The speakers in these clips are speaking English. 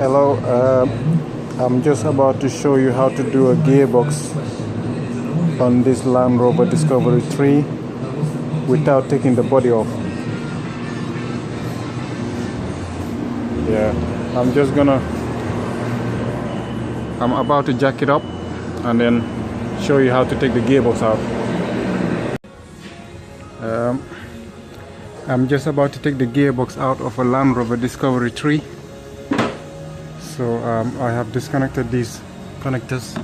Hello, I'm just about to show you how to do a gearbox on this Land Rover Discovery 3 without taking the body off. Yeah, I'm about to jack it up and then show you how to take the gearbox out. I'm just about to take the gearbox out of a Land Rover Discovery 3. So I have disconnected these connectors.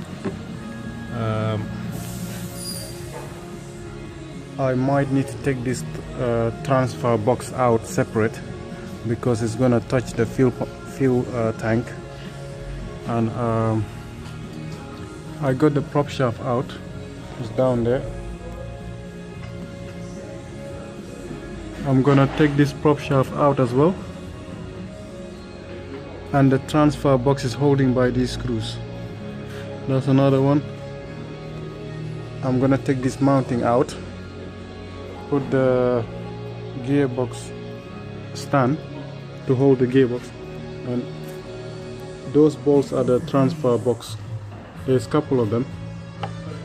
I might need to take this transfer box out separate because it's gonna touch the fuel tank, and I got the prop shaft out. It's down there. I'm gonna take this prop shaft out as well, and the transfer box is holding by these screws. That's another one. I'm gonna take this mounting out, put the gearbox stand to hold the gearbox, and those bolts are the transfer box. There's a couple of them,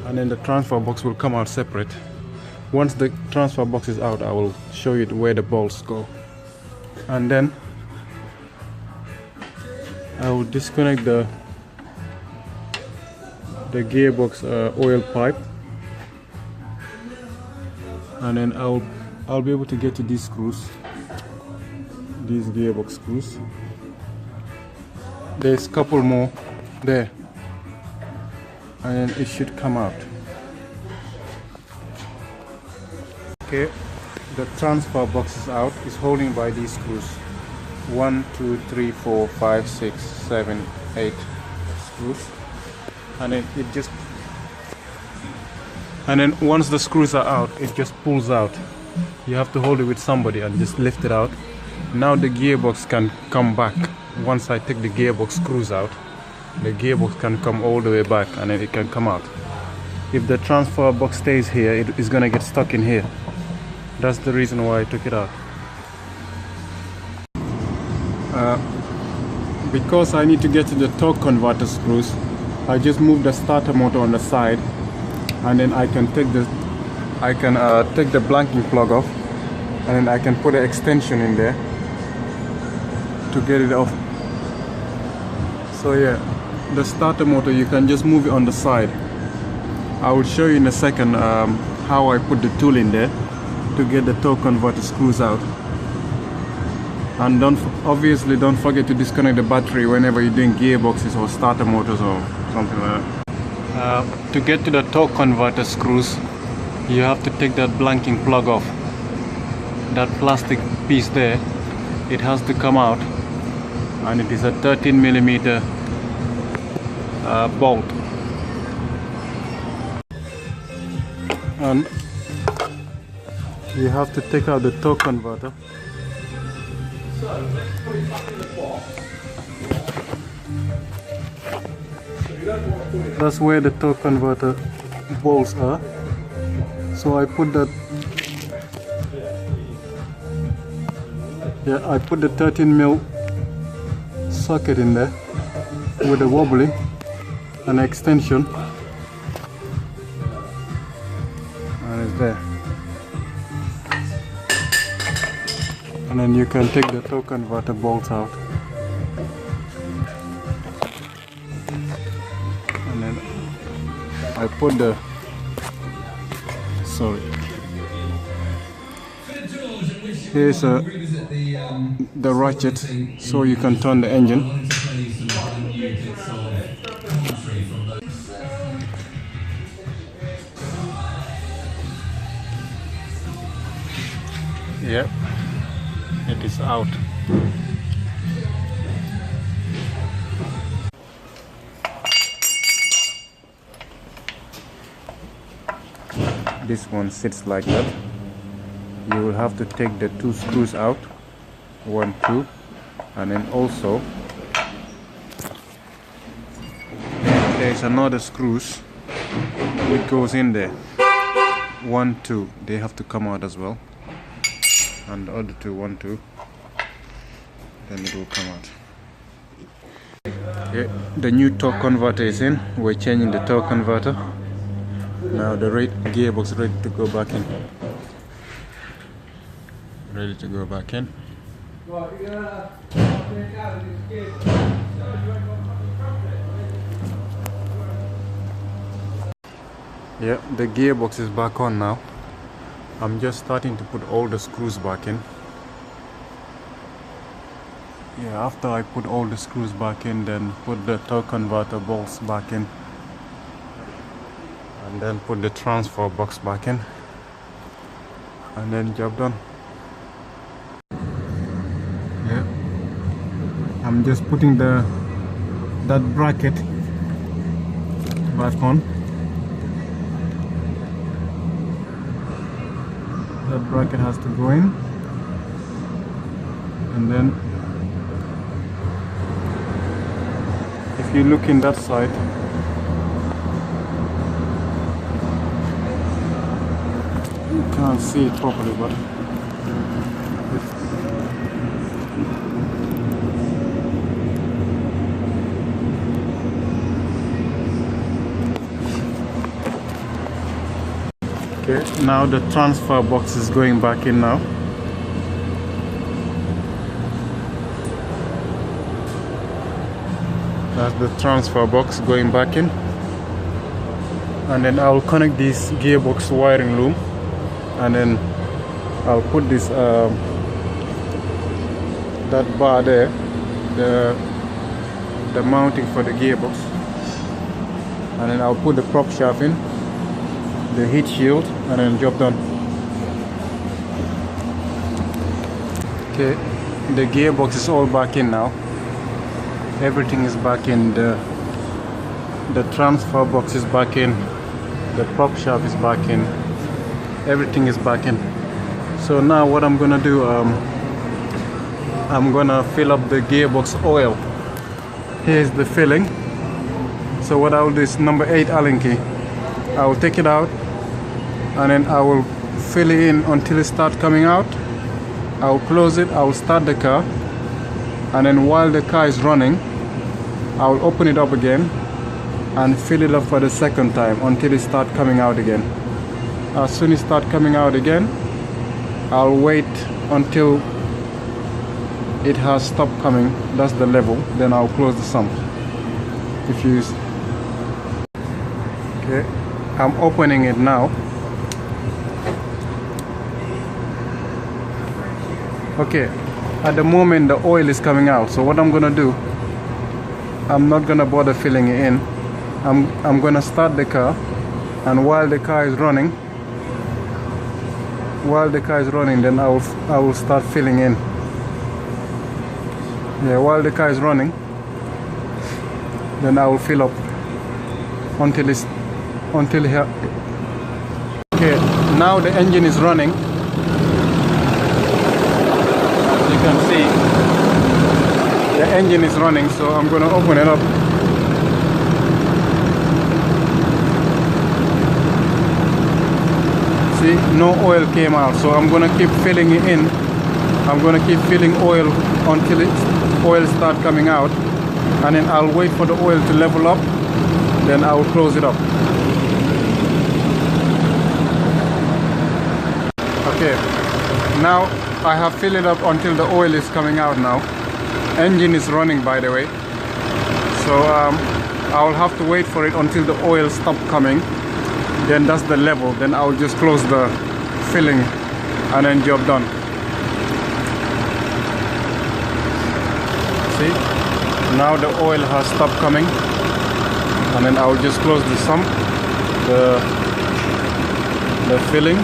and then the transfer box will come out separate. Once the transfer box is out, I will show you where the bolts go, and then I will disconnect the gearbox oil pipe, and then I'll be able to get to these screws, these gearbox screws. There's a couple more there, and then it should come out. Okay, the transfer box is out. It's holding by these screws. 1, 2, 3, 4, 5, 6, 7, 8 screws, and then once the screws are out, it just pulls out. You have to hold it with somebody and just lift it out. Now the gearbox can come back. Once I take the gearbox screws out, the gearbox can come all the way back, and then it can come out. If the transfer box stays here, it is gonna get stuck in here. That's the reason why I took it out. Because I need to get to the torque converter screws, I just moved the starter motor on the side, and then I can take the blanking plug off, and then I can put an extension in there to get it off. So yeah, the starter motor, you can just move it on the side. I will show you in a second how I put the tool in there to get the torque converter screws out. And obviously don't forget to disconnect the battery whenever you're doing gearboxes or starter motors or something like that. To get to the torque converter screws, you have to take that blanking plug off. That plastic piece there, it has to come out, and it is a 13mm bolt. And you have to take out the torque converter. That's where the torque converter bolts are. So I put that. Yeah, I put the 13mm socket in there with a wobbly, an extension, and it's there. And then you can take the torque converter bolts out, and then I put the here's the ratchet, so you can turn the engine. Yep, it is out. This one sits like that. You will have to take the 2 screws out, 1, 2, and then also there's another screws which goes in there. 1, 2, they have to come out as well, and the other 2, 1, 2, then it will come out. Okay, the new torque converter is in. We're changing the torque converter. Now the gearbox is ready to go back in. Ready to go back in. Yeah, the gearbox is back on now. I'm just starting to put all the screws back in. Yeah, after I put all the screws back in, then put the torque converter bolts back in, and then put the transfer box back in, and then job done. Yeah, I'm just putting that bracket back on. That bracket has to go in, and then if you look in that side, you can't see it properly, but okay, now the transfer box is going back in now. That's the transfer box going back in, and then I'll connect this gearbox wiring loom, and then I'll put this that bar there, the mounting for the gearbox, and then I'll put the prop shaft in, the heat shield, and then job done. Okay, the gearbox is all back in now. Everything is back in. The transfer box is back in, the prop shaft is back in, everything is back in. So now what I'm gonna do, I'm gonna fill up the gearbox oil. Here's the filling. So what I will do is number 8 Allen key. I will take it out, and then I will fill it in until it starts coming out. I will close it, I will start the car, and then while the car is running, I will open it up again and fill it up for the second time until it starts coming out again. As soon as it starts coming out again, I'll wait until it has stopped coming. That's the level. Then I'll close the sump. Okay, I'm opening it now. Okay, at the moment the oil is coming out. So what I'm gonna do, I'm not gonna bother filling it in. I'm gonna start the car, and while the car is running, then I will start filling in. Yeah, while the car is running, then I will fill up until here. Okay, now the engine is running. As you can see, the engine is running, so I'm gonna open it up. See, no oil came out, so I'm gonna keep filling it in. I'm gonna keep filling oil until oil start coming out, and then I'll wait for the oil to level up, then I will close it up. Okay, now I have filled it up until the oil is coming out now. Engine is running, by the way, so I'll have to wait for it until the oil stops coming. Then that's the level. Then I'll just close the filling, and then job done. See, now the oil has stopped coming, and then I'll just close the sump, the filling,